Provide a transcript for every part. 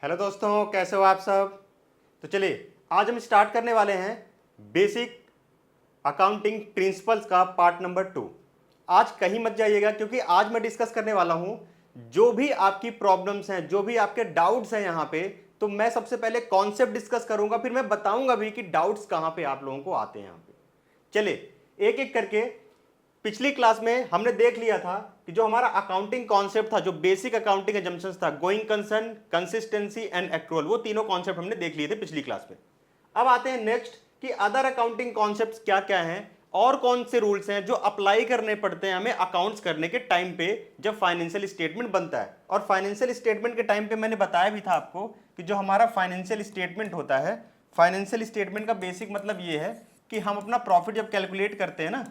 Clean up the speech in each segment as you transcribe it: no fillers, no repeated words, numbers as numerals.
Hello दोस्तों, कैसे हो आप सब। तो चलिए आज हम स्टार्ट करने वाले हैं बेसिक अकाउंटिंग प्रिंसिपल्स का पार्ट नंबर 2। आज कहीं मत जाइएगा क्योंकि आज मैं डिस्कस करने वाला हूं जो भी आपकी प्रॉब्लम्स हैं, जो भी आपके डाउट्स हैं यहां पे। तो मैं सबसे पहले कॉन्सेप्ट डिस्कस करूंगा, फिर मैं बताऊंगा भी कि डाउट्स कहां पे आप लोगों को आते हैं यहां पे। चलिए एक एक करके। पिछली क्लास में हमने देख लिया था कि जो हमारा अकाउंटिंग कॉन्सेप्ट था, जो बेसिक अकाउंटिंग एजम्पशंस था, going concern, consistency and accrual, वो तीनों कॉन्सेप्ट हमने देख लिए थे पिछली क्लास में। अब आते हैं नेक्स्ट कि अदर अकाउंटिंग कॉन्सेप्ट्स क्या क्या हैं और कौन से रूल्स हैं जो अप्लाई करने पड़ते हैं हमें अकाउंट्स करने के टाइम पे जब फाइनेंशियल स्टेटमेंट बनता है। और फाइनेंशियल स्टेटमेंट के टाइम पे मैंने बताया भी था आपको कि जो हमारा फाइनेंशियल स्टेटमेंट होता है, फाइनेंशियल स्टेटमेंट का बेसिक मतलब ये है कि हम अपना प्रॉफिट जब कैलकुलेट करते हैं ना,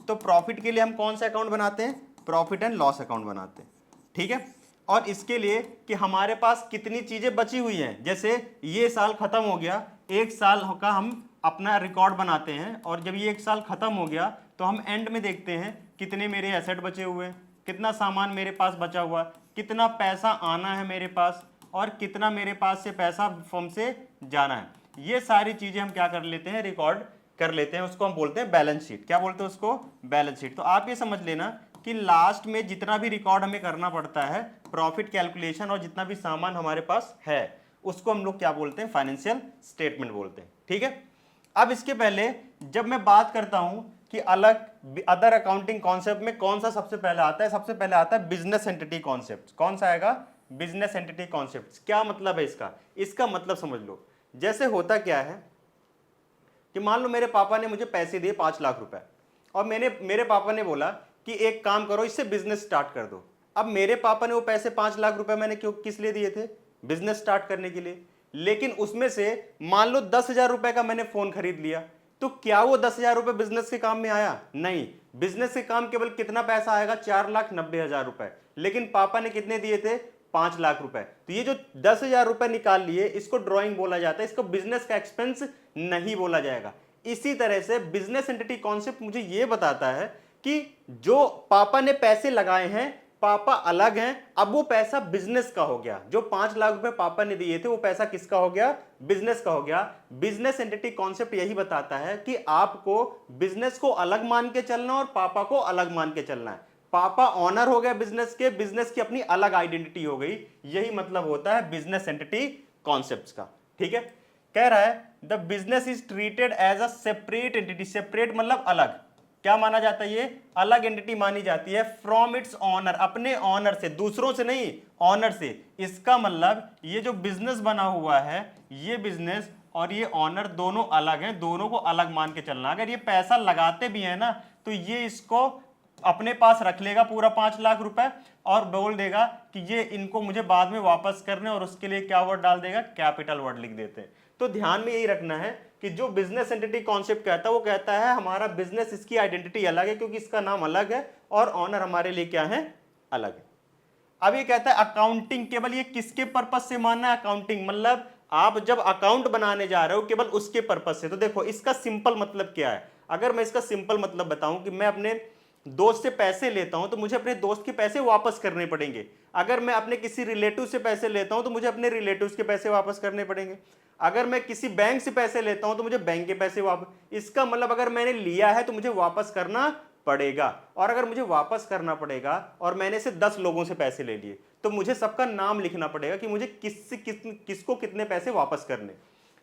तो प्रॉफिट के लिए हम कौन सा अकाउंट बनाते हैं? प्रॉफिट एंड लॉस अकाउंट बनाते हैं, ठीक है। और इसके लिए कि हमारे पास कितनी चीजें बची हुई हैं, जैसे ये साल खत्म हो गया, एक साल का हम अपना रिकॉर्ड बनाते हैं, और जब ये एक साल खत्म हो गया तो हम एंड में देखते हैं कितने मेरे एसेट बचे हुए हैं, कितना सामान मेरे पास बचा हुआ, कितना पैसा आना है मेरे पास, और कितना मेरे पास से पैसा फर्म से जाना है। ये सारी चीजें हम क्या कर लेते हैं? रिकॉर्ड कर लेते हैं। उसको हम बोलते हैं बैलेंस शीट। क्या बोलते हैं उसको? Balance sheet. तो आप ये समझ लेना कि लास्ट में जितना भी रिकॉर्ड हमें करना पड़ता है, प्रॉफिट कैलकुलेशन और जितना भी सामान हमारे पास है, उसको हम लोग क्या बोलते हैं? फाइनेंशियल स्टेटमेंट बोलते हैं, ठीक है। अब इसके पहले जब मैं बात करता हूं कि अलग अदर अकाउंटिंग कॉन्सेप्ट में कौन सा सबसे पहले आता है, सबसे पहले आता है बिजनेस एंटिटी कॉन्सेप्ट। कौन सा आएगा? Business entity concept. क्या मतलब है इसका? इसका मतलब समझ लो, जैसे होता क्या है कि मान लो मेरे पापा ने मुझे पैसे दिए 5 लाख रुपए, और मेरे पापा ने बोला कि एक काम करो, इससे बिजनेस स्टार्ट कर दो। अब मेरे पापा ने वो पैसे 5 लाख रुपए मैंने क्यों किस लिए दिए थे? बिजनेस स्टार्ट करने के लिए। लेकिन उसमें से मान लो 10,000 रुपए का मैंने फोन खरीद लिया, तो क्या वो 10,000 रुपए बिजनेस के काम में आया? नहीं। बिजनेस के काम केवल कितना पैसा आएगा? 4,90,000 रुपए। लेकिन पापा ने कितने दिए थे? 5 लाख रुपए। तो ये जो 10,000 रुपए निकाल लिए, इसको ड्रॉइंग बोला जाता है, इसको बिजनेस का एक्सपेंस नहीं बोला जाएगा। इसी तरह से बिजनेस एंटिटी कॉन्सेप्ट मुझे यह बताता है कि जो पापा ने पैसे लगाए हैं, पापा अलग हैं, अब वो पैसा बिजनेस का हो गया। जो 5 लाख रुपए पापा ने दिए थे, वो पैसा किसका हो गया? बिजनेस का हो गया। बिजनेस एंटिटी कॉन्सेप्ट यही बताता है कि आपको बिजनेस को अलग मान के चलना और पापा को अलग मान के चलना है। पापा ऑनर हो गया बिजनेस के, बिजनेस की अपनी अलग आइडेंटिटी हो गई। यही मतलब होता है बिजनेस एंटिटी कॉन्सेप्ट्स का, ठीक है। कह रहा है the business is treated as a separate entity. Separate मतलब अलग। क्या माना जाता है? ये अलग एंटिटी मानी जाती है फ्रॉम इट्स ऑनर, अपने ऑनर से, दूसरों से नहीं, ऑनर से। इसका मतलब ये जो बिजनेस बना हुआ है, ये बिजनेस और ये ऑनर दोनों अलग हैं, दोनों को अलग मान के चलना। अगर ये पैसा लगाते भी है ना, तो ये इसको अपने पास रख लेगा पूरा 5 लाख रुपए, और बोल देगा कि ये इनको मुझे बाद में वापस करने, और उसके लिए क्या वर्ड डाल देगा? कैपिटल वर्ड लिख देते हैं। तो ध्यान में यही रखना है कि जो बिजनेस एंटिटी कॉन्सेप्ट कहता है, वो कहता है हमारा बिजनेस, इसकी आइडेंटिटी अलग है क्योंकि इसका नाम अलग है, और ऑनर हमारे लिए क्या है? अलग है। अब ये कहता है अकाउंटिंग केवल ये किसके पर्पज से मानना है? अकाउंटिंग मतलब आप जब अकाउंट बनाने जा रहे हो केवल उसके पर्पज से। तो देखो इसका सिंपल मतलब क्या है। अगर मैं इसका सिंपल मतलब बताऊं कि मैं अपने दोस्त से पैसे लेता हूं तो मुझे अपने दोस्त के पैसे वापस करने पड़ेंगे। अगर मैं अपने किसी रिलेटिव से पैसे लेता हूं तो मुझे अपने रिलेटिव्स के पैसे वापस करने पड़ेंगे। अगर मैं किसी बैंक से पैसे लेता हूं तो मुझे बैंक के पैसे वापस। इसका मतलब अगर मैंने लिया है तो मुझे वापस करना पड़ेगा। और अगर मुझे वापस करना पड़ेगा और मैंने से 10 लोगों से पैसे ले लिए, तो मुझे सबका नाम लिखना पड़ेगा कि मुझे किसको कितने पैसे वापस करने।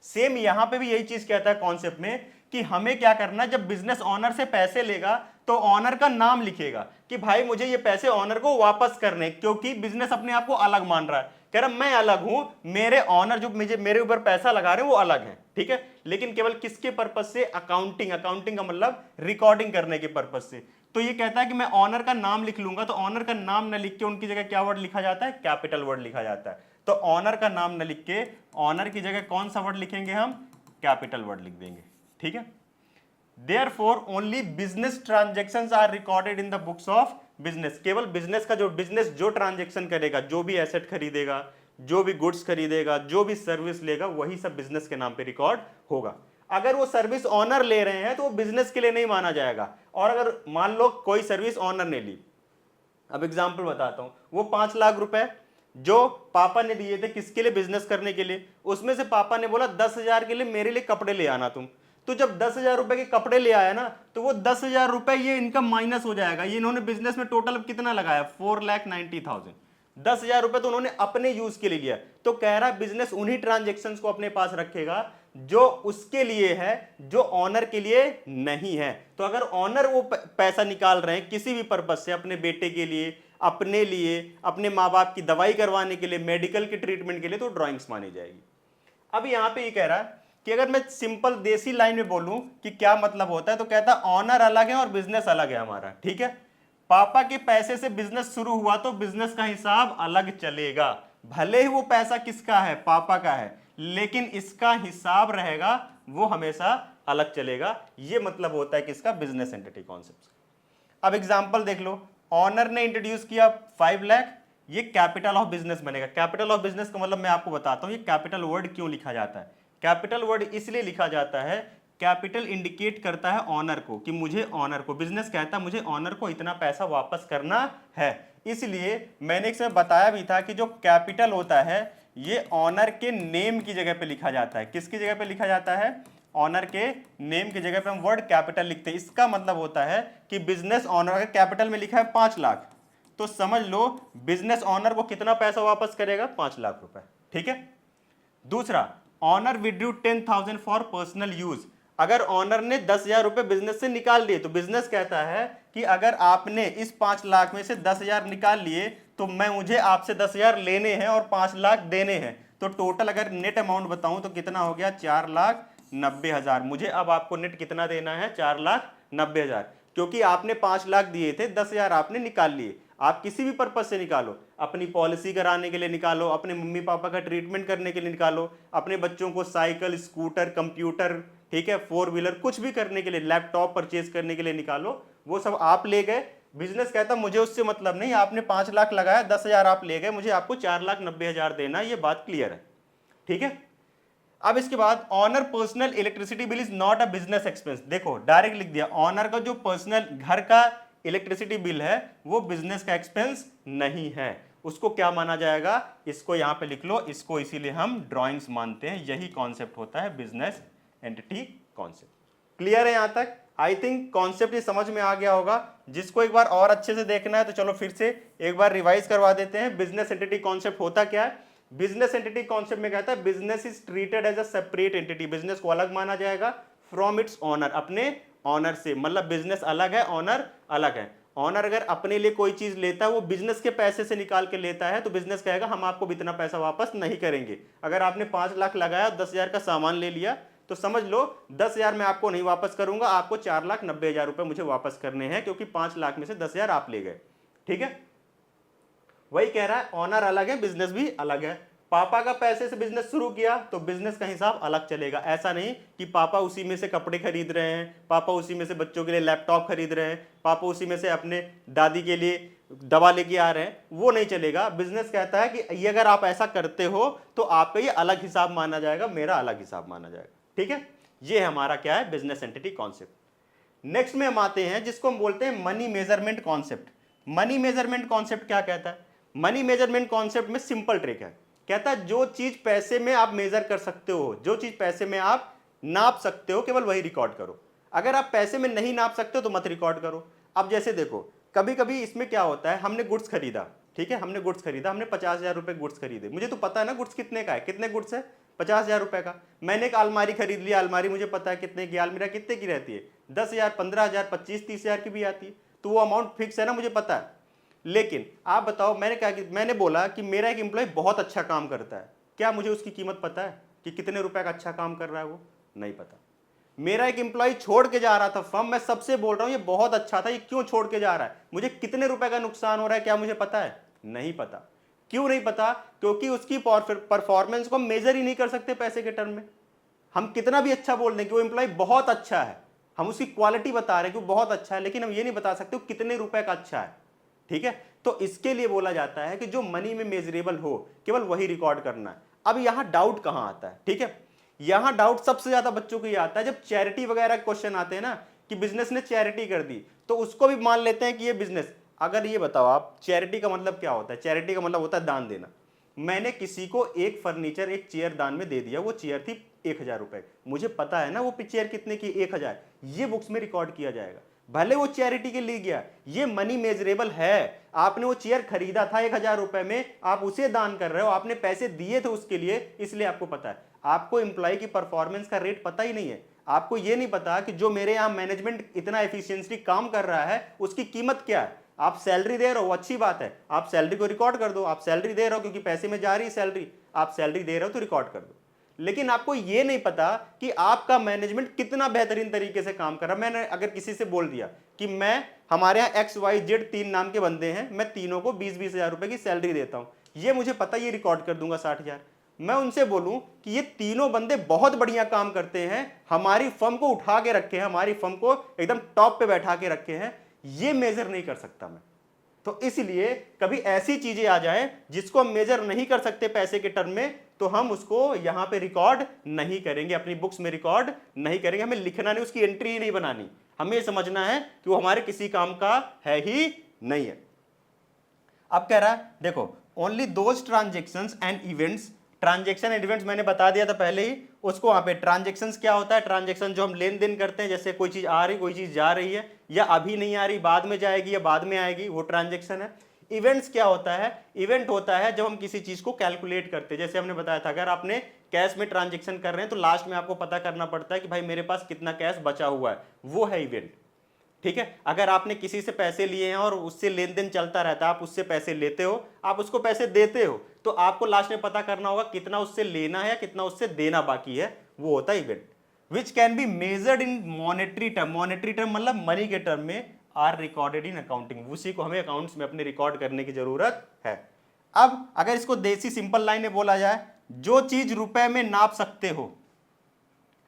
सेम यहां पे भी यही चीज कहता है कॉन्सेप्ट में कि हमें क्या करना है, जब बिजनेस ऑनर से पैसे लेगा तो ऑनर का नाम लिखेगा कि भाई मुझे ये पैसे ऑनर को वापस करने, क्योंकि बिजनेस अपने आप को अलग मान रहा है। कह रहा मैं अलग हूं, मेरे ऑनर जो मुझे मेरे ऊपर पैसा लगा रहे हैं वो अलग हैं, ठीक है। लेकिन केवल किसके पर्पज से? अकाउंटिंग। अकाउंटिंग का मतलब रिकॉर्डिंग करने के पर्पज से। तो ये कहता है कि मैं ऑनर का नाम लिख लूंगा, तो ऑनर का नाम न लिख के उनकी जगह क्या वर्ड लिखा जाता है? कैपिटल वर्ड लिखा जाता है। तो ऑनर का नाम न लिख के ऑनर की जगह कौन सा वर्ड लिखेंगे? हम कैपिटल वर्ड लिख देंगे, ठीक है। Therefore only business transactions are recorded in the books of business। केवल बिजनेस का जो ट्रांजेक्शन करेगा, जो भी एसेट खरीदेगा, जो भी गुड्स खरीदेगा, जो भी सर्विस लेगा, वही सब बिजनेस के नाम पे रिकॉर्ड होगा। अगर वो सर्विस ऑनर ले रहे हैं तो वो बिजनेस के लिए नहीं माना जाएगा। और अगर मान लो कोई सर्विस ऑनर ने ली, अब एग्जांपल बताता हूं, वो 5 लाख रुपए जो पापा ने दिए थे किसके लिए, बिजनेस करने के लिए, उसमें से पापा ने बोला 10,000 के लिए मेरे लिए कपड़े ले आना तुम। तो जब 10,000 रुपए के कपड़े ले आया ना, तो वो 10,000 रुपए ये इनका माइनस हो जाएगा। ये इन्होंने बिजनेस में टोटल अब कितना लगाया, 4,90,000। 10,000 रुपए तो उन्होंने अपने यूज के लिए लिया। तो कह रहा बिजनेस उन्हीं ट्रांजेक्शन्स को अपने पास रखेगा जो उसके लिए है, जो ऑनर के लिए नहीं है। तो अगर ऑनर वो पैसा निकाल रहे हैं किसी भी पर्पज से, अपने बेटे के लिए, अपने लिए, अपने माँ बाप की दवाई करवाने के लिए, मेडिकल के ट्रीटमेंट के लिए, तो ड्राइंग्स मानी जाएगी। अब यहां पे ये कह रहा है कि अगर मैं सिंपल देसी लाइन में बोलूं कि क्या मतलब होता है, तो कहता है ऑनर अलग है और बिजनेस अलग है हमारा। ठीक है, पापा के पैसे से बिजनेस शुरू हुआ तो बिजनेस का हिसाब अलग चलेगा, भले ही वो पैसा किसका है, पापा का है, लेकिन इसका हिसाब रहेगा वो हमेशा अलग चलेगा। ये मतलब होता है किसका, बिजनेस एंटिटी कॉन्सेप्ट। अब एग्जांपल देख लो, ऑनर ने इंट्रोड्यूस किया 5 लाख, ये कैपिटल ऑफ बिजनेस बनेगा। कैपिटल ऑफ बिजनेस का मतलब मैं आपको बताता हूं, ये कैपिटल वर्ड क्यों लिखा जाता है। कैपिटल वर्ड इसलिए लिखा जाता है, कैपिटल इंडिकेट करता है ऑनर को, कि मुझे ऑनर को, बिजनेस कहता है मुझे ऑनर को इतना पैसा वापस करना है। इसलिए मैंने एक समय बताया भी था कि जो कैपिटल होता है ये ऑनर के नेम की जगह पे लिखा जाता है। किसकी जगह पे लिखा जाता है, ऑनर के नेम की जगह पे हम वर्ड कैपिटल लिखते हैं। इसका मतलब होता है कि बिजनेस ऑनर, अगर कैपिटल में लिखा है 5 लाख, तो समझ लो बिजनेस ऑनर को कितना पैसा वापस करेगा, 5 लाख रुपए। ठीक है। दूसरा, owner withdrew 10,000 for personal use. अगर ऑनर ने 10,000 रुपए बिजनेस से निकाल लिए, तो बिजनेस कहता है कि अगर आपने इस 5 लाख में से 10,000 निकाल लिए तो मुझे आपसे 10,000 लेने हैं और 5 लाख देने हैं। तो टोटल अगर नेट अमाउंट बताऊं तो कितना हो गया, 4,90,000। मुझे अब आपको नेट कितना देना है, 4,90,000, क्योंकि आपने 5 लाख दिए थे, 10,000 आपने निकाल लिए। आप किसी भी पर्पज से निकालो, अपनी पॉलिसी कराने के लिए निकालो, अपने मम्मी पापा का ट्रीटमेंट करने के लिए निकालो, अपने बच्चों को साइकिल, स्कूटर, कंप्यूटर, ठीक है, 4 व्हीलर, कुछ भी करने के लिए, लैपटॉप परचेज करने के लिए निकालो, वो सब आप ले गए। बिजनेस कहता मुझे उससे मतलब नहीं, आपने 5 लाख लगाया, 10,000 आप ले गए, मुझे आपको 4,90,000 देना, ये बात क्लियर है। ठीक है। अब इसके बाद, owner personal electricity bill is not a business expense. देखो डायरेक्ट लिख दिया, ऑनर का जो पर्सनल घर का इलेक्ट्रिसिटी बिल है वो बिजनेस का एक्सपेंस नहीं है। उसको क्या माना जाएगा, इसको यहां पे लिख लो, इसको इसीलिए हम ड्राइंग्स मानते हैं। यही कॉन्सेप्ट होता है बिजनेस एंटिटी कॉन्सेप्ट। क्लियर है यहां तक? आई थिंक कॉन्सेप्ट ये समझ में आ गया होगा। जिसको एक बार और अच्छे से देखना है तो चलो फिर से एक बार रिवाइज करवा देते हैं। बिजनेस एंटिटी कॉन्सेप्ट होता क्या है? बिजनेस एंटिटी कॉन्सेप्ट में कहता है business is treated as a separate entity. Business को अलग माना जाएगा फ्रॉम इट्स ऑनर, अपने ऑनर से। मतलब बिजनेस अलग है, ऑनर अलग है। ऑनर अगर अपने लिए कोई चीज लेता है, वो बिजनेस के पैसे से निकाल के लेता है, तो बिजनेस कहेगा हम आपको भी इतना पैसा वापस नहीं करेंगे। अगर आपने 5 लाख लगाया, 10,000 का सामान ले लिया, तो समझ लो 10,000 मैं आपको नहीं वापस करूंगा, आपको 4,90,000 रुपए मुझे वापस करने हैं, क्योंकि 5 लाख में से 10,000 आप ले गए। ठीक है, वही कह रहा है, ऑनर अलग है, बिजनेस भी अलग है। पापा का पैसे से बिजनेस शुरू किया तो बिजनेस का हिसाब अलग चलेगा। ऐसा नहीं कि पापा उसी में से कपड़े खरीद रहे हैं, पापा उसी में से बच्चों के लिए लैपटॉप खरीद रहे हैं, पापा उसी में से अपने दादी के लिए दवा लेके आ रहे हैं, वो नहीं चलेगा। बिजनेस कहता है कि ये अगर आप ऐसा करते हो तो आपका ये अलग हिसाब माना जाएगा, मेरा अलग हिसाब माना जाएगा। ठीक है, ये हमारा क्या है, बिजनेस एंटिटी कॉन्सेप्ट। नेक्स्ट में हम आते हैं जिसको हम बोलते हैं money measurement concept. Money measurement concept क्या कहता है? मनी मेजरमेंट कॉन्सेप्ट में सिंपल ट्रिक है। कहता है जो चीज पैसे में आप मेजर कर सकते हो, जो चीज पैसे में आप नाप सकते हो, केवल वही रिकॉर्ड करो। अगर आप पैसे में नहीं नाप सकते हो तो मत रिकॉर्ड करो। अब जैसे देखो, कभी कभी इसमें क्या होता है, हमने गुड्स खरीदा, ठीक है, हमने गुड्स खरीदा, हमने 50,000 रुपए गुड्स खरीदे। मुझे तो पता है ना गुड्स कितने का है, कितने गुड्स है, 50,000 रुपए का। मैंने एक अलमारी खरीद लिया, अलमारी मुझे पता है कितने की, अलमीरा कितने की रहती है, 10,000, 15,000, 25, 30,000 की भी आती है, तो वो अमाउंट फिक्स है ना, मुझे पता है। लेकिन आप बताओ, मैंने क्या, मैंने बोला कि मेरा एक एम्प्लॉय बहुत अच्छा काम करता है, क्या मुझे उसकी कीमत पता है कि कितने रुपए का अच्छा काम कर रहा है? वो नहीं पता। मेरा एक एम्प्लॉय छोड़ के जा रहा था फर्म, मैं सबसे बोल रहा हूं ये बहुत अच्छा था, ये क्यों छोड़ के जा रहा है, मुझे कितने रुपए का नुकसान हो रहा है, क्या मुझे पता है? नहीं पता। क्यों नहीं पता? क्योंकि उसकी परफॉर्मेंस को हम मेजर ही नहीं कर सकते पैसे के टर्म में। हम कितना भी अच्छा बोल दें कि वो एम्प्लॉय बहुत अच्छा है, हम उसकी क्वालिटी बता रहे हैं कि वो बहुत अच्छा है, लेकिन हम ये नहीं बता सकते वो कितने रुपए का अच्छा है। ठीक है, तो इसके लिए बोला जाता है कि जो मनी में मेजरेबल हो, केवल वही रिकॉर्ड करना है। अब यहां डाउट कहां आता है? ठीक है, यहां डाउट सबसे ज्यादा बच्चों को ये आता है जब चैरिटी वगैरह क्वेश्चन आते हैं ना, कि बिजनेस ने चैरिटी कर दी, तो उसको भी मान लेते हैं कि ये बिजनेस। अगर ये बताओ आप, चैरिटी का मतलब क्या होता है? चैरिटी का मतलब होता है दान देना। मैंने किसी को एक फर्नीचर, एक चेयर दान में दे दिया, वो चेयर थी 1000 रुपए, मुझे पता है ना वो चेयर कितने की, 1000, ये बुक्स में रिकॉर्ड किया जाएगा। भले वो चैरिटी के लिए गया, ये मनी मेजरेबल है। आपने वो चेयर खरीदा था 1000 रुपए में, आप उसे दान कर रहे हो, आपने पैसे दिए थे उसके लिए, इसलिए आपको पता है। आपको एम्प्लॉय की परफॉर्मेंस का रेट पता ही नहीं है। आपको ये नहीं पता कि जो मेरे यहाँ मैनेजमेंट इतना एफिशिएंटली काम कर रहा है उसकी कीमत क्या है। आप सैलरी दे रहे हो, अच्छी बात है, आप सैलरी को रिकॉर्ड कर दो। आप सैलरी दे रहे हो क्योंकि पैसे में जा रही है सैलरी, आप सैलरी दे रहे हो तो रिकॉर्ड कर दो। लेकिन आपको यह नहीं पता कि आपका मैनेजमेंट कितना बेहतरीन तरीके से काम कर रहा है। मैंने अगर किसी से बोल दिया कि मैं, हमारे यहाँ XYZ 3 नाम के बंदे हैं, मैं तीनों को 20-20 हजार रुपए की सैलरी देता हूं, ये मुझे पता, ये रिकॉर्ड कर दूंगा 60,000। मैं उनसे बोलूं कि ये तीनों बंदे बहुत बढ़िया काम करते हैं, हमारी फर्म को उठा के रखे हैं, हमारी फर्म को एकदम टॉप पे बैठा के रखे हैं, ये मेजर नहीं कर सकता मैं। तो इसलिए कभी ऐसी चीजें आ जाएं जिसको हम मेजर नहीं कर सकते पैसे के टर्म में, तो हम उसको यहां पे रिकॉर्ड नहीं करेंगे, अपनी बुक्स में रिकॉर्ड नहीं करेंगे। हमें लिखना नहीं, उसकी एंट्री ही नहीं बनानी, हमें यह समझना है कि वो हमारे किसी काम का है ही नहीं है। अब कह रहा है देखो, only those transactions and events, transaction and events मैंने बता दिया था पहले ही, उसको वहां पे ट्रांजेक्शंस क्या होता है, ट्रांजेक्शन जो हम लेन देन करते हैं, जैसे कोई चीज आ रही, कोई चीज जा रही है, या अभी नहीं आ रही बाद में जाएगी या बाद में आएगी, वो ट्रांजेक्शन है। इवेंट्स क्या होता है, इवेंट होता है जब हम किसी चीज को कैलकुलेट करते हैं। जैसे हमने बताया था, अगर आपने कैश में ट्रांजेक्शन कर रहे हैं तो लास्ट में आपको पता करना पड़ता है कि भाई मेरे पास कितना कैश बचा हुआ है, वो है इवेंट। ठीक है, अगर आपने किसी से पैसे लिए हैं और उससे लेन देन चलता रहता है, आप उससे पैसे लेते हो, आप उसको पैसे देते हो, तो आपको लास्ट में पता करना होगा कितना उससे लेना है या कितना उससे देना बाकी है, वो होता है event. Which can be measured in monetary term, monetary term मतलब मनी के टर्म में, आर रिकॉर्डेड इन अकाउंटिंग, उसी को हमें अकाउंट्स में अपने रिकॉर्ड करने की जरूरत है। अब अगर इसको देसी सिंपल लाइन में बोला जाए, जो चीज रुपए में नाप सकते हो,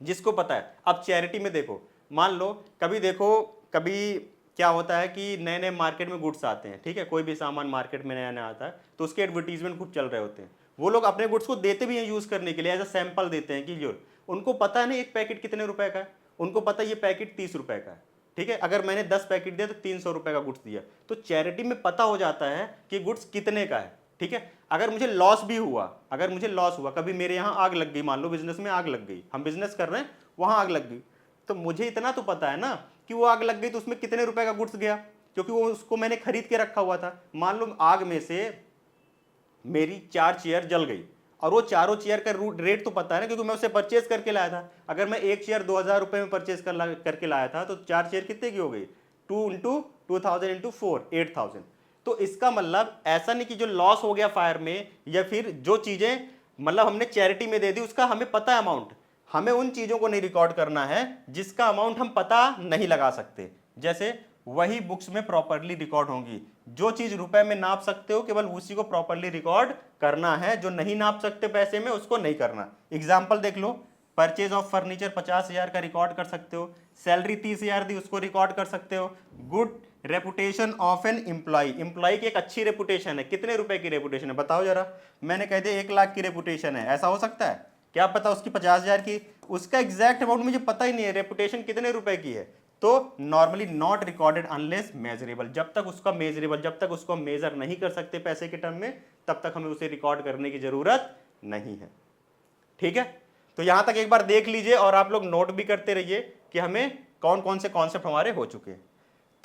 जिसको पता है। अब चैरिटी में देखो, मान लो कभी देखो, कभी क्या होता है कि नए नए मार्केट में गुड्स आते हैं, ठीक है, कोई भी सामान मार्केट में नया नया आता है तो उसके एडवर्टीजमेंट खूब चल रहे होते हैं। वो लोग अपने गुड्स को देते भी हैं यूज करने के लिए, एज अ सैंपल देते हैं कि जो, उनको पता नहीं एक पैकेट कितने रुपए का है, उनको पता है ये पैकेट 30 रुपए का है। ठीक है, अगर मैंने 10 पैकेट दिया तो 300 रुपए का गुड्स दिया, तो चैरिटी में पता हो जाता है कि गुड्स कितने का है। ठीक है, अगर मुझे लॉस भी हुआ, अगर मुझे लॉस हुआ, कभी मेरे यहाँ आग लग गई, मान लो बिजनेस में आग लग गई, हम बिजनेस कर रहे हैं, वहां आग लग गई, तो मुझे इतना तो पता है ना कि वो आग लग गई तो उसमें कितने रुपए का गुड्स गया, क्योंकि वो उसको मैंने खरीद के रखा हुआ था। मान लो आग में से मेरी 4 चेयर जल गई, और वो चारों चेयर का रेट तो पता है ना, क्योंकि मैं उसे परचेज करके लाया था। अगर मैं एक चेयर 2000 रुपए में परचेज करके लाया था, तो 4 चेयर कितने की हो गई, 2 × 2000 × 4, 8000। तो इसका मतलब ऐसा नहीं कि जो लॉस हो गया फायर में, या फिर जो चीजें मतलब हमने चैरिटी में दे दी उसका हमें पता है अमाउंट, हमें उन चीजों को नहीं रिकॉर्ड करना है जिसका अमाउंट हम पता नहीं लगा सकते। जैसे वही बुक्स में प्रॉपर्ली रिकॉर्ड होंगी, जो चीज रुपए में नाप सकते हो केवल उसी को प्रॉपर्ली रिकॉर्ड करना है, जो नहीं नाप सकते पैसे में उसको नहीं करना। एग्जाम्पल देख लो, परचेज ऑफ फर्नीचर 50,000 का रिकॉर्ड कर सकते हो, सैलरी 30,000 दी उसको रिकॉर्ड कर सकते हो। Good reputation of an employee, employee की एक अच्छी रेपुटेशन है, कितने रुपए की रेपुटेशन है बताओ जरा। मैंने कह दिया 1 लाख की रेपुटेशन है, ऐसा हो सकता है क्या पता उसकी 50,000 की, उसका एग्जैक्ट अमाउंट मुझे पता ही नहीं है, रेपुटेशन कितने रुपए की है। तो normally not recorded unless measurable, जब तक उसका मेजरेबल, जब तक उसको मेजर नहीं कर सकते पैसे के टर्म में, तब तक हमें उसे रिकॉर्ड करने की जरूरत नहीं है। ठीक है, तो यहां तक एक बार देख लीजिए और आप लोग नोट भी करते रहिए कि हमें कौन कौन से कॉन्सेप्ट हमारे हो चुके हैं।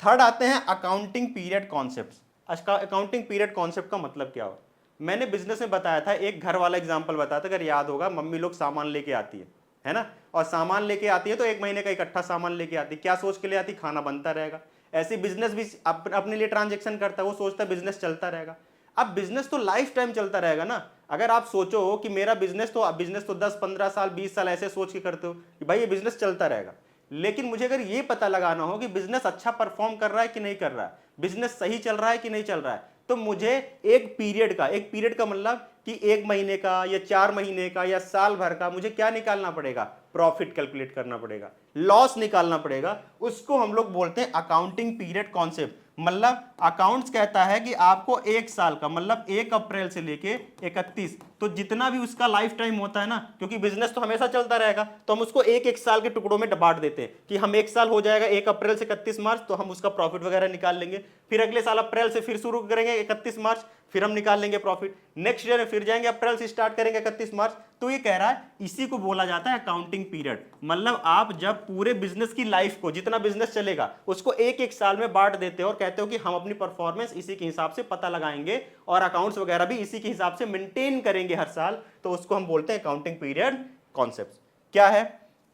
थर्ड आते हैं accounting period concept. Accounting period concept का मतलब क्या हो, मैंने बिजनेस में बताया था, एक घर वाला एग्जांपल बताया था, अगर याद होगा, मम्मी लोग सामान लेके आती है ना, और सामान लेके आती है तो 1 महीने का इकट्ठा सामान लेके आती है, क्या सोच के ले आती, खाना बनता रहेगा। ऐसे बिजनेस भी अपने लिए ट्रांजेक्शन करता है, वो सोचता है बिजनेस चलता रहेगा। अब बिजनेस तो लाइफ टाइम चलता रहेगा ना। अगर आप सोचो कि मेरा बिजनेस तो 10-15 साल 20 साल ऐसे सोच के करते हो कि भाई ये बिजनेस चलता रहेगा, लेकिन मुझे अगर ये पता लगाना हो कि बिजनेस अच्छा परफॉर्म कर रहा है कि नहीं कर रहा है, बिजनेस सही चल रहा है कि नहीं चल रहा है, तो मुझे एक पीरियड का मतलब कि 1 महीने का या 4 महीने का या साल भर का मुझे क्या निकालना पड़ेगा, प्रॉफिट कैलकुलेट करना पड़ेगा, लॉस निकालना पड़ेगा। उसको हम लोग बोलते हैं अकाउंटिंग पीरियड कॉन्सेप्ट। मतलब अकाउंट्स कहता है कि आपको 1 साल का, मतलब 1 अप्रैल से लेके 31, तो जितना भी उसका लाइफ टाइम होता है ना, क्योंकि बिजनेस तो हमेशा चलता रहेगा, तो हम उसको 1-1 साल के टुकड़ों में बांट देते हैं कि हम 1 साल हो जाएगा 1 अप्रैल से 31 मार्च, तो हम उसका प्रॉफिट वगैरह निकाल लेंगे। फिर अगले साल अप्रैल से फिर शुरू करेंगे 31 मार्च, फिर हम निकाल लेंगे प्रॉफिट। नेक्स्ट ईयर फिर जाएंगे, अप्रैल से स्टार्ट करेंगे 31 मार्च। तो ये कह रहा है इसी को बोला जाता है अकाउंटिंग पीरियड। मतलब आप जब पूरे बिजनेस की लाइफ को, जितना बिजनेस चलेगा उसको एक एक साल में बांट देते हो और कहते हो कि हम अपनी परफॉर्मेंस इसी के हिसाब से पता लगाएंगे और अकाउंट्स वगैरह भी इसी के हिसाब से मेंटेन करेंगे हर साल, तो उसको हम बोलते हैं अकाउंटिंग पीरियड कॉन्सेप्ट। क्या है?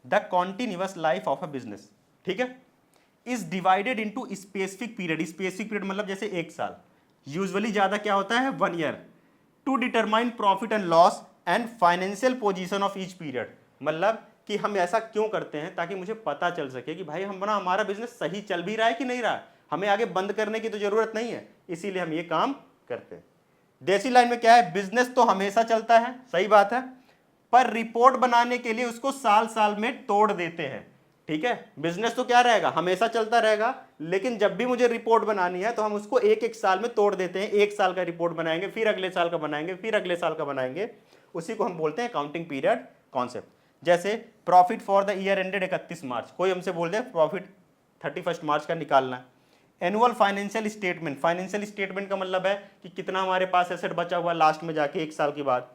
The continuous life of a business, ठीक है, is divided into specific period. Specific period मतलब जैसे एक साल, यूजुअली ज्यादा क्या होता है 1 year, to determine profit and loss and financial position of each period. मतलब कि हम ऐसा क्यों करते हैं? ताकि मुझे पता चल सके कि भाई हमारा बिजनेस सही चल भी रहा है कि नहीं रहा है, हमें आगे बंद करने की तो जरूरत नहीं है, इसीलिए हम ये काम करते हैं। देसी लाइन में क्या है? बिजनेस तो हमेशा चलता है, सही बात है, पर रिपोर्ट बनाने के लिए उसको साल साल में तोड़ देते हैं, ठीक है। बिजनेस तो क्या रहेगा? हमेशा चलता रहेगा, लेकिन जब भी मुझे रिपोर्ट बनानी है तो हम उसको एक एक साल में तोड़ देते हैं। एक साल का रिपोर्ट बनाएंगे, फिर अगले साल का बनाएंगे, फिर अगले साल का बनाएंगे, उसी को हम बोलते हैं अकाउंटिंग पीरियड कॉन्सेप्ट। जैसे profit for the year ended 31 मार्च, कोई हमसे बोल दे प्रॉफिट 31 मार्च का निकालना है। Annual financial statement, financial statement का मतलब है कि कितना हमारे पास एसेट बचा हुआ लास्ट में जाके एक साल के बाद।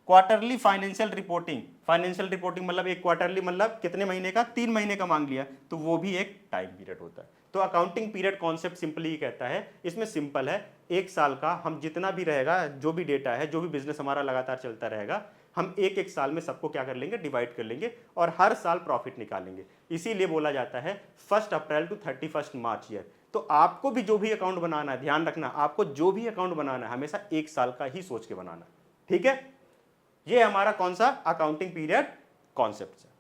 Quarterly financial reporting, financial reporting मतलब एक क्वार्टरली मतलब कितने महीने का? 3 महीने का मांग लिया, तो वो भी एक टाइम पीरियड होता है। तो अकाउंटिंग पीरियड कॉन्सेप्ट सिंपली कहता है, इसमें सिंपल है, एक साल का हम जितना भी रहेगा, जो भी डेटा है, जो भी बिजनेस हमारा लगातार चलता रहेगा, हम एक एक साल में सबको क्या कर लेंगे? डिवाइड कर लेंगे और हर साल प्रॉफिट निकालेंगे। इसीलिए बोला जाता है 1 अप्रैल टू 31 मार्च ईयर। तो आपको भी जो भी अकाउंट बनाना है, ध्यान रखना, आपको जो भी अकाउंट बनाना है हमेशा एक साल का ही सोच के बनाना, ठीक है। ये हमारा कौन सा? अकाउंटिंग पीरियड कॉन्सेप्ट है।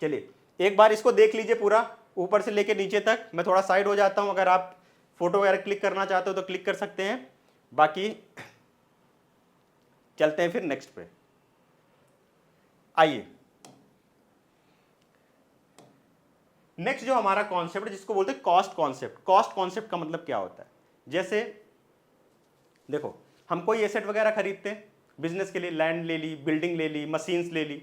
चलिए एक बार इसको देख लीजिए पूरा, ऊपर से लेके नीचे तक। मैं थोड़ा साइड हो जाता हूं, अगर आप फोटो वगैरह क्लिक करना चाहते हो तो क्लिक कर सकते हैं, बाकी चलते हैं फिर नेक्स्ट पे। आइए नेक्स्ट जो हमारा कॉन्सेप्ट जिसको बोलते हैं कॉस्ट कॉन्सेप्ट। कॉस्ट कॉन्सेप्ट का मतलब क्या होता है? जैसे देखो, हम कोई एसेट वगैरह खरीदते हैं बिजनेस के लिए, लैंड ले ली, बिल्डिंग ले ली, मशीन्स ले ली।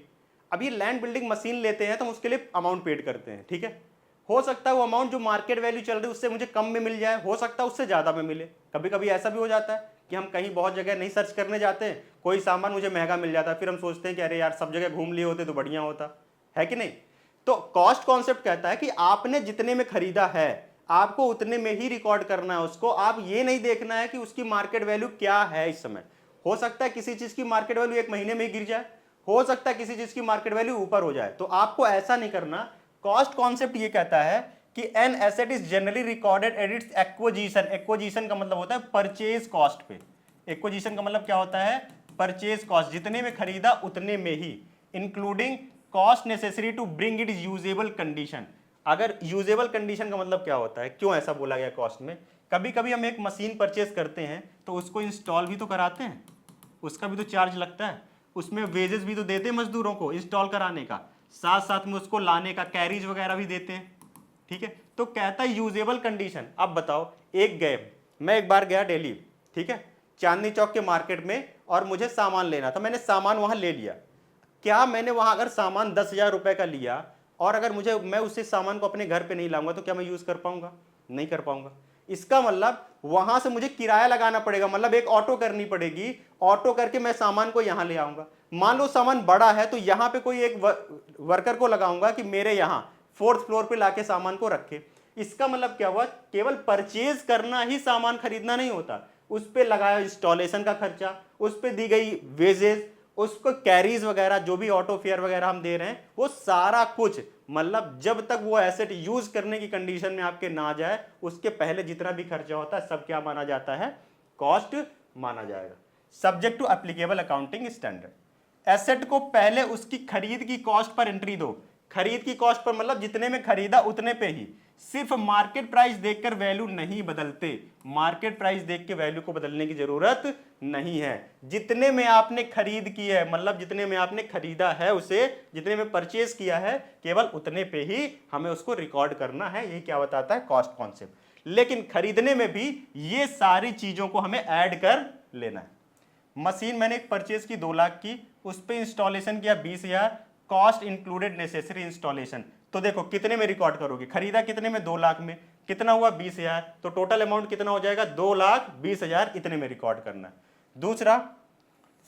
अब ये लैंड बिल्डिंग मशीन लेते हैं तो हम उसके लिए अमाउंट पेड करते हैं, ठीक है। हो सकता है वो अमाउंट जो मार्केट वैल्यू चल रही है उससे मुझे कम में मिल जाए, हो सकता है उससे ज़्यादा में मिले। कभी कभी ऐसा भी हो जाता है कि हम कहीं बहुत जगह नहीं सर्च करने जाते हैं, कोई सामान मुझे महंगा मिल जाता है, फिर हम सोचते हैं कि अरे यार सब जगह घूम लिए होते तो बढ़िया होता है कि नहीं। तो कॉस्ट कॉन्सेप्ट कहता है कि आपने जितने में खरीदा है आपको उतने में ही रिकॉर्ड करना है उसको। आप ये नहीं देखना है कि उसकी मार्केट वैल्यू क्या है इस समय। हो सकता है किसी चीज की मार्केट वैल्यू एक महीने में ही गिर जाए, हो सकता है किसी चीज की मार्केट वैल्यू ऊपर हो जाए, तो आपको ऐसा नहीं करना। कॉस्ट कॉन्सेप्ट ये कहता है कि an asset is generally recorded at its acquisition. Acquisition का मतलब होता है परचेज कॉस्ट पे। एक्विजिशन का मतलब क्या होता है? परचेज कॉस्ट, जितने में खरीदा उतने में ही, including cost necessary to bring it usable condition. अगर यूजेबल कंडीशन का मतलब क्या होता है, क्यों ऐसा बोला गया कॉस्ट में? कभी कभी हम एक मशीन परचेज करते हैं तो उसको इंस्टॉल भी तो कराते हैं, उसका भी तो चार्ज लगता है, उसमें वेजेस भी तो देते हैं मजदूरों को इंस्टॉल कराने का, साथ साथ में उसको लाने का कैरीज वगैरह भी देते हैं, ठीक है। तो कहता है यूजेबल कंडीशन। अब बताओ, मैं एक बार गया दिल्ली, ठीक है, चांदनी चौक के मार्केट में, और मुझे सामान लेना था, मैंने सामान वहां ले लिया। क्या मैंने वहां अगर सामान 10,000 रुपए का लिया और अगर मैं उसे सामान को अपने घर पे नहीं लाऊंगा तो क्या मैं यूज कर पाऊंगा? नहीं कर पाऊंगा। इसका मतलब वहां से मुझे किराया लगाना पड़ेगा, मतलब एक ऑटो करनी पड़ेगी, ऑटो करके मैं सामान को यहां ले आऊंगा। मान लो सामान बड़ा है तो यहां पे कोई एक वर्कर को लगाऊंगा कि मेरे यहां 4th फ्लोर पे लाके सामान को रखे। इसका मतलब क्या हुआ? केवल परचेज करना ही सामान खरीदना नहीं होता, उस पर लगाया इंस्टॉलेशन का खर्चा, उस पर दी गई वेजेस, उसको कैरीज वगैरह, जो भी ऑटो फेयर वगैरह हम दे रहे हैं, वो सारा कुछ, मतलब जब तक वो एसेट यूज करने की कंडीशन में आपके ना जाए उसके पहले जितना भी खर्चा होता है सब क्या माना जाता है? कॉस्ट माना जाएगा, subject to applicable accounting standard. Asset को पहले उसकी खरीद की कॉस्ट पर एंट्री दो। खरीद की कॉस्ट पर मतलब जितने में खरीदा उतने पे ही, सिर्फ मार्केट प्राइस देखकर वैल्यू नहीं बदलते। मार्केट प्राइस देख के वैल्यू को बदलने की जरूरत नहीं है। जितने में आपने खरीद की है, मतलब जितने में आपने खरीदा है उसे, जितने में परचेज किया है, केवल उतने पे ही हमें उसको रिकॉर्ड करना है। यही क्या बताता है? Cost concept. लेकिन खरीदने में भी ये सारी चीजों को हमें ऐड कर लेना है। मशीन मैंने एक परचेज की 2 लाख की, उस पर इंस्टॉलेशन किया 20,000, कॉस्ट इंक्लूडेड नेसेसरी इंस्टॉलेशन। तो देखो कितने में रिकॉर्ड करोगे? खरीदा कितने में? 2 लाख में। कितना हुआ 20,000, तो टोटल अमाउंट कितना हो जाएगा 2,20,000, इतने में रिकॉर्ड करना है। दूसरा,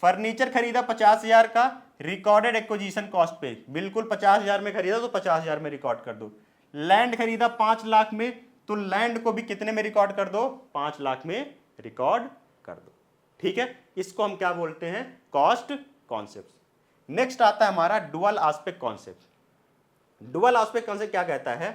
फर्नीचर खरीदा 50,000 का, रिकॉर्डेड एक्विजिशन कॉस्ट पे, बिल्कुल 50,000 में खरीदा तो 50,000 में रिकॉर्ड कर दो। लैंड खरीदा 5 लाख में, तो लैंड को भी कितने में रिकॉर्ड कर दो, 5 लाख में रिकॉर्ड कर दो। ठीक है, इसको हम क्या बोलते हैं, कॉस्ट कॉन्सेप्ट। नेक्स्ट आता है हमारा dual aspect concept. Dual aspect concept क्या कहता है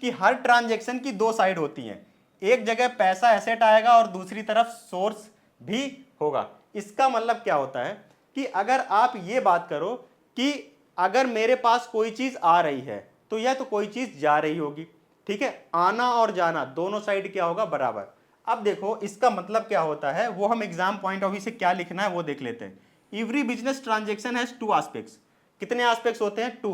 कि हर ट्रांजैक्शन की दो साइड होती हैं, एक जगह पैसा एसेट आएगा और दूसरी तरफ सोर्स भी होगा। इसका मतलब क्या होता है कि अगर आप ये बात करो कि अगर मेरे पास कोई चीज आ रही है तो यह तो कोई चीज जा रही होगी, ठीक है, आना और जाना दोनों साइड क्या होगा, बराबर। अब देखो इसका मतलब क्या होता है, वो हम एग्जाम पॉइंट ऑफ व्यू से क्या लिखना है वो देख लेते हैं। Every business transaction has two aspects, कितने एस्पेक्ट्स होते हैं, two,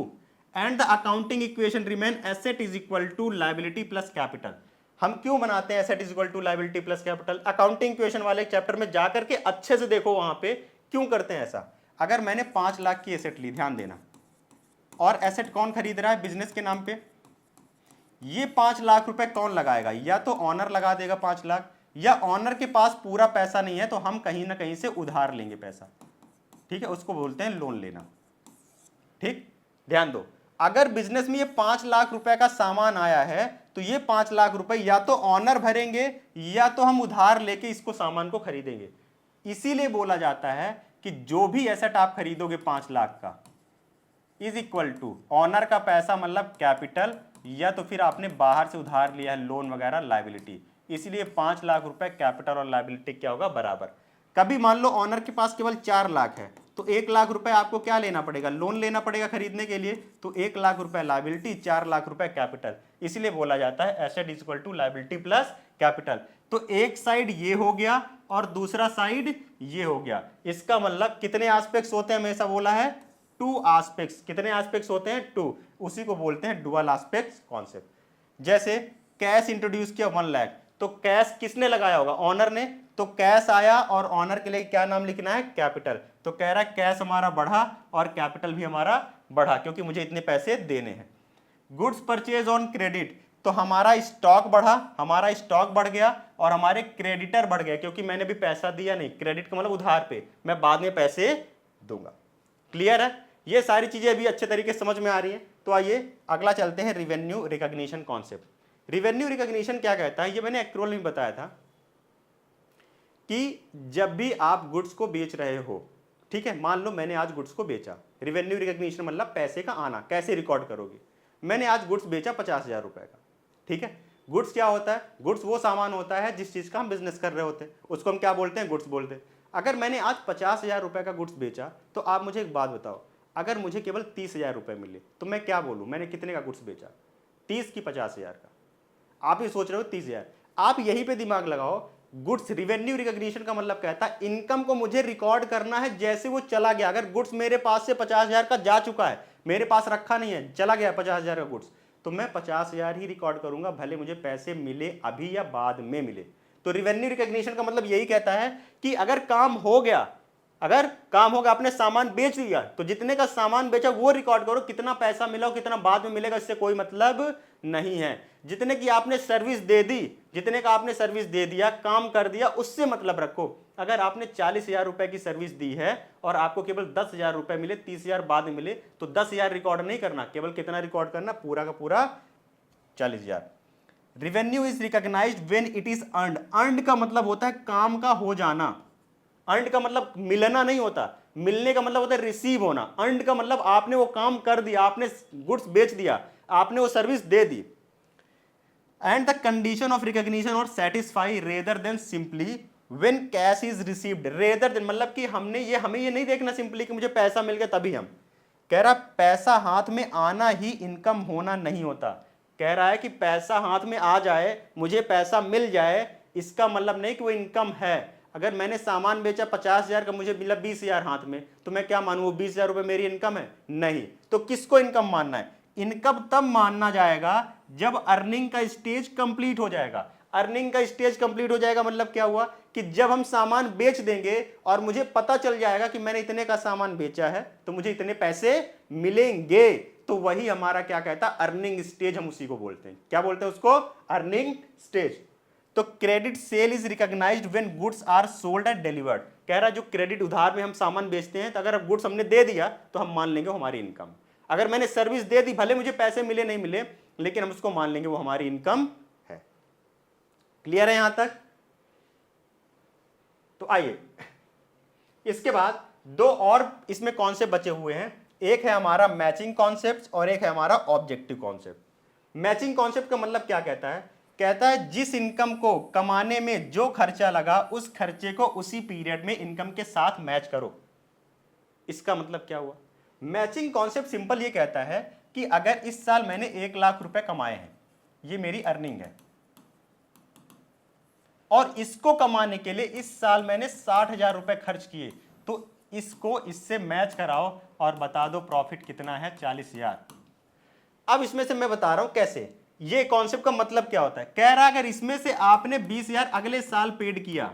and the accounting equation remain asset is equal to liability plus capital. हम क्यों बनाते हैं asset is equal to liability plus capital, accounting equation वाले चैप्टर में जाकर के अच्छे से देखो वहां पे क्यों करते हैं ऐसा। अगर मैंने 5 लाख की एसेट ली, ध्यान देना, और एसेट कौन खरीद रहा है, बिजनेस के नाम पे, ये 5 लाख रुपए कौन लगाएगा, या तो ऑनर लगा देगा 5 लाख, या ऑनर के पास पूरा पैसा नहीं है तो हम कहीं ना कहीं से उधार लेंगे पैसा, ठीक है, उसको बोलते हैं लोन लेना। ठीक, ध्यान दो, अगर बिजनेस में ये 5 लाख रुपए का सामान आया है तो ये 5 लाख रुपए या तो ऑनर भरेंगे या तो हम उधार लेके इसको सामान को खरीदेंगे। इसीलिए बोला जाता है कि जो भी एसेट आप खरीदोगे 5 लाख का इज इक्वल टू ऑनर का पैसा मतलब कैपिटल, या तो फिर आपने बाहर से उधार लिया है लोन वगैरह लायबिलिटी, इसलिए 5 लाख रुपए कैपिटल और लायबिलिटी क्या होगा, बराबर। कभी मान लो ऑनर के पास केवल 4 लाख है तो 1 लाख रुपए आपको क्या लेना पड़ेगा, लोन लेना पड़ेगा खरीदने के लिए, तो 1 लाख रुपए लायबिलिटी, 4 लाख रुपए कैपिटल, इसलिए बोला जाता है asset is equal to liability plus capital. तो एक साइड ये हो गया और दूसरा साइड ये हो गया। इसका मतलब कितने एस्पेक्ट्स होते हैं, हमेशा बोला है 2 एस्पेक्ट्स, कितने एस्पेक्ट्स होते हैं, 2, उसी को बोलते हैं डुअल एस्पेक्ट्स कॉन्सेप्ट। जैसे कैश इंट्रोड्यूस किया 1 लाख, तो कैश किसने लगाया होगा, ऑनर ने, तो कैश आया और ऑनर के लिए क्या नाम लिखना है, कैपिटल, तो कह रहा है कैश हमारा बढ़ा और कैपिटल भी हमारा बढ़ा क्योंकि मुझे इतने पैसे देने हैं। गुड्स परचेज ऑन क्रेडिट, तो हमारा स्टॉक बढ़ा, हमारा स्टॉक बढ़ गया और हमारे क्रेडिटर बढ़ गए क्योंकि मैंने भी पैसा दिया नहीं, क्रेडिट का मतलब उधार पे, मैं बाद में पैसे दूंगा। क्लियर है, ये सारी चीजें अभी अच्छे तरीके से समझ में आ रही हैं। तो आइए अगला चलते हैं, revenue recognition concept. Revenue recognition क्या कहता है, ये मैंने एक्रोल में बताया था कि जब भी आप गुड्स को बेच रहे हो, ठीक है, मान लो मैंने आज गुड्स को बेचा, रिवेन्यू रिकॉग्निशन मतलब पैसे का आना, कैसे रिकॉर्ड करोगे, मैंने आज गुड्स बेचा 50,000 रुपए का, ठीक है। गुड्स क्या होता है, गुड्स वो सामान होता है जिस चीज का हम बिजनेस कर रहे होते हैं, उसको हम क्या बोलते हैं, गुड्स बोलते हैं। अगर मैंने आज 50,000 रुपए का गुड्स बेचा तो आप मुझे एक बात बताओ, अगर मुझे केवल 30,000 रुपए मिले तो मैं क्या बोलूं, मैंने कितने का गुड्स बेचा, 30 की 50,000 का। आप ये सोच रहे हो 30,000, आप यहीं पे दिमाग लगाओ, गुड्स रिवेन्यू रिकॉग्निशन का मतलब कहता है इनकम को मुझे रिकॉर्ड करना है जैसे वो चला गया। अगर गुड्स मेरे पास से 50,000 का जा चुका है, मेरे पास रखा नहीं है, चला गया 50,000 का गुड्स, तो मैं 50,000 ही रिकॉर्ड करूंगा, भले मुझे पैसे मिले अभी या बाद में मिले। तो रिवेन्यू रिकॉग्निशन का मतलब यही कहता है कि अगर काम हो गया, अगर काम होगा, आपने सामान बेच दिया तो जितने का सामान बेचा वो रिकॉर्ड करो, कितना पैसा मिला और कितना बाद में मिलेगा इससे कोई मतलब नहीं है। जितने की आपने सर्विस दे दी, जितने का आपने सर्विस दे दिया, काम कर दिया, उससे मतलब रखो। अगर आपने 40,000 रुपए की सर्विस दी है और आपको केवल 10,000 रुपए मिले, 30,000 बाद में मिले, तो 10,000 रिकॉर्ड नहीं करना, केवल कितना रिकॉर्ड करना, पूरा का पूरा 40,000। Revenue is recognised when it is earned. Earned का मतलब होता है काम का हो जाना, अर्न्ड का मतलब मिलना नहीं होता, मिलने का मतलब होता है रिसीव होना। अर्न्ड का मतलब आपने वो काम कर दिया, आपने गुड्स बेच दिया, आपने वो सर्विस दे दी। And the condition of recognition और satisfy rather than simply when cash is received. Rather than मतलब कि हमें ये नहीं देखना सिंपली कि मुझे पैसा मिल गया तभी हम, कह रहा पैसा हाथ में आना ही इनकम होना नहीं होता। कह रहा है कि पैसा हाथ में आ जाए, मुझे पैसा मिल जाए, इसका मतलब नहीं कि वो इनकम है। अगर मैंने सामान बेचा 50,000 का, मुझे मिला 20,000 हाथ में, तो मैं क्या मानूं वो 20,000 रुपए मेरी इनकम है? नहीं। तो किसको इनकम मानना है? इनकम तब मानना जाएगा जब अर्निंग का स्टेज कंप्लीट हो जाएगा। अर्निंग का स्टेज कंप्लीट हो जाएगा मतलब क्या हुआ कि जब हम सामान बेच देंगे और मुझे पता चल जाएगा कि मैंने इतने का सामान बेचा है तो मुझे इतने पैसे मिलेंगे, तो वही हमारा क्या कहता है, अर्निंग स्टेज, हम उसी को बोलते हैं। क्या बोलते हैं उसको? Earning stage. तो credit sale is recognised when goods are sold and delivered. कह रहा है जो क्रेडिट उधार में हम सामान बेचते हैं, तो अगर गुड्स हमने दे दिया तो हम मान लेंगे वो हमारी इनकम। अगर मैंने सर्विस दे दी, भले मुझे पैसे मिले नहीं मिले, लेकिन हम उसको मान लेंगे वो हमारी इनकम है। क्लियर है यहां तक? तो आइए इसके बाद दो और इसमें कॉन्सेप्ट बचे हुए हैं। एक है हमारा मैचिंग कॉन्सेप्ट और एक है हमारा ऑब्जेक्टिव कॉन्सेप्ट। मैचिंग कॉन्सेप्ट का मतलब क्या कहता है? कहता है जिस इनकम को कमाने में जो खर्चा लगा, उस खर्चे को उसी पीरियड में इनकम के साथ मैच करो। इसका मतलब क्या हुआ? मैचिंग कॉन्सेप्ट सिंपल ये कहता है कि अगर इस साल मैंने 1 लाख रुपए कमाए हैं, ये मेरी अर्निंग है, और इसको कमाने के लिए इस साल मैंने 60,000 रुपए खर्च किए, तो इसको इससे मैच कराओ और बता दो प्रॉफिट कितना है, 40,000। अब इसमें से मैं बता रहा हूं कैसे। ये कॉन्सेप्ट का मतलब क्या होता है? कह रहा अगर इसमें से आपने 20,000 अगले साल पेड किया,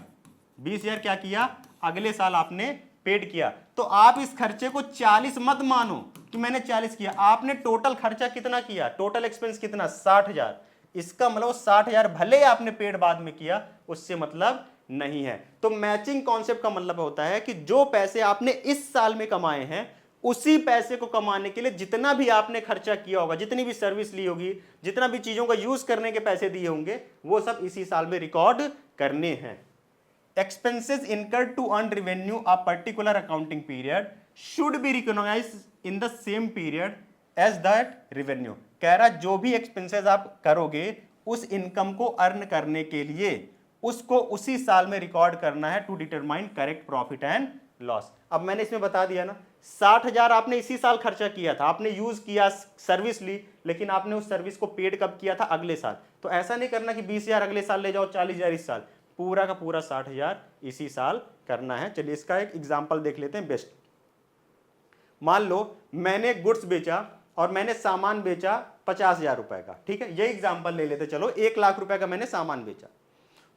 20,000 क्या किया, अगले साल आपने पेड किया, तो आप इस खर्चे को 40 मत मानो कि मैंने 40 किया। आपने टोटल खर्चा कितना किया, टोटल एक्सपेंस कितना, 60,000। इसका मतलब 60,000 भले ही आपने पेड बाद में किया, उससे मतलब नहीं है। तो मैचिंग कॉन्सेप्ट का मतलब होता है कि जो पैसे आपने इस साल में कमाए हैं, उसी पैसे को कमाने के लिए जितना भी आपने खर्चा किया होगा, जितनी भी सर्विस ली होगी, जितना भी चीजों का यूज करने के पैसे दिए होंगे, वो सब इसी साल में रिकॉर्ड करने हैं। Expenses incurred to earn revenue a particular accounting period should be recognized in the same period as that revenue। कह रहा जो भी एक्सपेंसेस आप करोगे उस इनकम को अर्न करने के लिए, उसको उसी साल में रिकॉर्ड करना है to determine correct profit and loss. अब मैंने इसमें बता दिया ना, 60,000 आपने इसी साल खर्चा किया था, आपने यूज किया, सर्विस ली, लेकिन आपने उस सर्विस को पेड कब किया था, अगले साल। तो ऐसा नहीं करना कि 20,000 अगले साल ले जाओ, 40,000 इस साल, पूरा का पूरा 60,000 इसी साल करना है। चलिए इसका एक एग्जांपल देख लेते हैं बेस्ट। मान लो मैंने गुड्स बेचा और मैंने सामान बेचा 50,000 रुपए का, ठीक है, ये एग्जांपल ले लेते चलो। 1 लाख रुपए का मैंने सामान बेचा,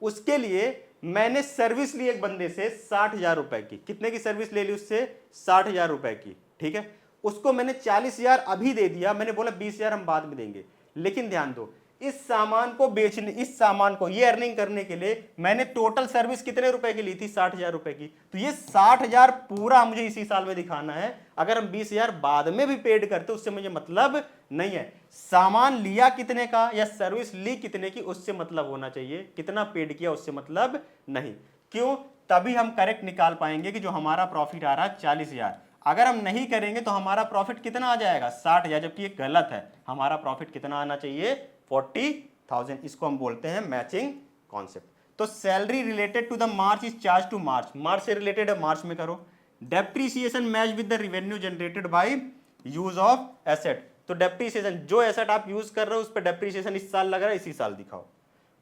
उसके लिए मैंने सर्विस ली एक बंदे से 60,000 रुपए की। कितने की सर्विस ले ली उससे? 60,000 रुपए की, ठीक है। उसको मैंने 40,000 अभी दे दिया, मैंने बोला 20,000 हम बाद में देंगे। लेकिन ध्यान दो, इस सामान को बेचने, इस सामान को ये अर्निंग करने के लिए मैंने टोटल सर्विस कितने रुपए की ली थी? 60,000 रुपए की। तो ये 60,000 पूरा मुझे इसी साल में दिखाना है। अगर हम 20,000 बाद में भी पेड करते उससे मुझे मतलब नहीं है। सामान लिया कितने का या सर्विस ली कितने की, उससे मतलब होना चाहिए, कितना पेड किया उससे मतलब नहीं। क्यों? तभी हम करेक्ट निकाल पाएंगे कि जो हमारा प्रॉफिट आ रहा है 40,000। अगर हम नहीं करेंगे तो हमारा प्रॉफिट कितना आ जाएगा? 60,000, जबकि ये गलत है। हमारा प्रॉफिट कितना आना चाहिए? 40,000। इसको हम बोलते हैं मैचिंग कॉन्सेप्ट। तो salary related to the March is charge to March, March से रिलेटेड है, मार्च में करो। Depreciation match with the revenue generated by use of asset. तो डेप्रीसिएशन, जो एसेट आप यूज कर रहे हो उस पर डेप्रीसिएशन इस साल लग रहा है, इसी साल दिखाओ।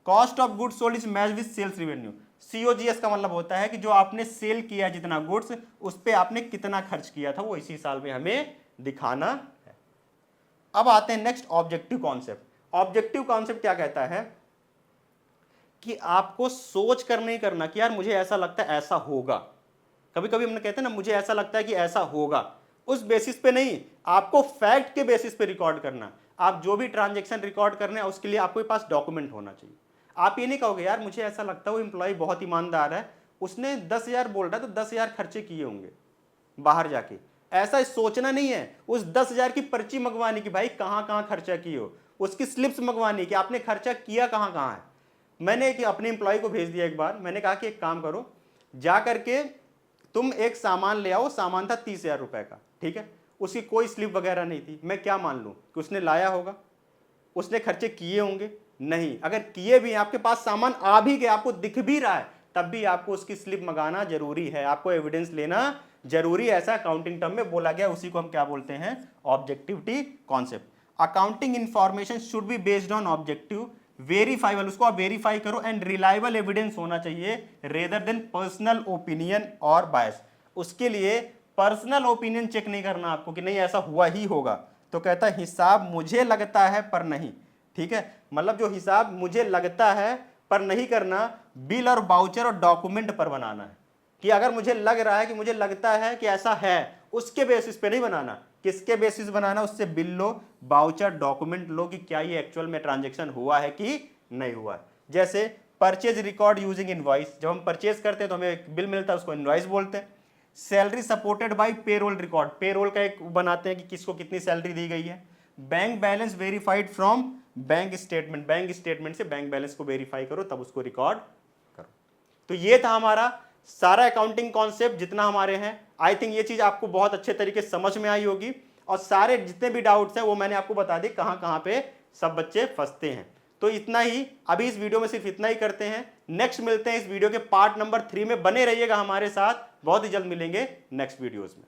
Cost of goods sold is match with sales revenue. COGS का मतलब होता है कि जो आपने सेल किया जितना गुड्स, उस पर आपने कितना खर्च किया था, वो इसी साल में हमें दिखाना है। अब आते हैं next objective concept. Objective concept क्या कहता है कि आपको सोच कर नहीं करना कि यार मुझे ऐसा लगता है ऐसा होगा। कभी कभी हमने कहते हैं ना, मुझे ऐसा लगता है कि ऐसा होगा, उस बेसिस पे नहीं, आपको फैक्ट के बेसिस पे रिकॉर्ड करना। आप जो भी ट्रांजैक्शन रिकॉर्ड करने हैं उसके लिए आपके पास डॉक्यूमेंट होना चाहिए। आप ये नहीं कहोगे यार मुझे ऐसा लगता है वो एम्प्लॉय बहुत ईमानदार है, उसने 10,000 बोल रहा है तो 10,000 खर्चे किए होंगे बाहर जाके। ऐसा सोचना नहीं है। उस 10,000 की पर्ची मंगवानी कि भाई कहाँ कहाँ खर्चा किए हो, उसकी स्लिप्स मंगवानी कि आपने खर्चा किया कहाँ कहाँ है। मैंने एक अपने एम्प्लॉय को भेज दिया एक बार, मैंने कहा कि एक काम करो, जा करके तुम एक सामान ले आओ। सामान था 30,000 रुपए का, ठीक है, उसकी कोई स्लिप वगैरह नहीं थी। मैं क्या मान लूँ कि उसने लाया होगा, उसने खर्चे किए होंगे? नहीं। अगर किए भी हैं, आपके पास सामान आ भी गया, आपको दिख भी रहा है, तब भी आपको उसकी स्लिप मंगाना जरूरी है, आपको एविडेंस लेना जरूरी है। ऐसा अकाउंटिंग टर्म में बोला गया, उसी को हम क्या बोलते हैं? Objectivity concept. Accounting information should be based on objective, verifiable, उसको आप वेरीफाई करो, एंड रिलायबल एविडेंस होना चाहिए रेदर देन पर्सनल ओपिनियन और बायस। उसके लिए पर्सनल ओपिनियन चेक नहीं करना आपको कि नहीं ऐसा हुआ ही होगा। तो कहता है हिसाब मुझे लगता है पर नहीं, ठीक है, मतलब जो हिसाब मुझे लगता है पर नहीं करना, बिल और बाउचर और डॉक्यूमेंट पर बनाना है कि अगर मुझे लग रहा है कि मुझे लगता है कि ऐसा है उसके बेसिस पे नहीं बनाना। किसके बेसिस बनाना? उससे बिल लो, बाउचर, डॉक्यूमेंट लो कि क्या ये एक्चुअल में ट्रांजेक्शन हुआ है कि नहीं हुआ। जैसे परचेज रिकॉर्ड यूजिंग इनवॉइस, जब हम परचेज करते हैं तो हमें एक बिल मिलता है, उसको इनवॉइस बोलते हैं। Salary supported by payroll record, payroll का एक बनाते हैं कि किसको कितनी सैलरी दी गई है। Bank balance verified from bank statement, bank statement से बैंक बैलेंस को वेरीफाई करो तब उसको रिकॉर्ड करो। तो ये था हमारा सारा अकाउंटिंग कॉन्सेप्ट जितना हमारे हैं। आई थिंक ये चीज आपको बहुत अच्छे तरीके से समझ में आई होगी, और सारे जितने भी डाउट्स हैं वो मैंने आपको बता दी कहां कहां पे सब बच्चे फंसते हैं। तो इतना ही अभी इस वीडियो में, सिर्फ इतना ही करते हैं। नेक्स्ट मिलते हैं इस वीडियो के पार्ट नंबर 3 में। बने रहिएगा हमारे साथ, बहुत ही जल्द मिलेंगे नेक्स्ट वीडियोस में।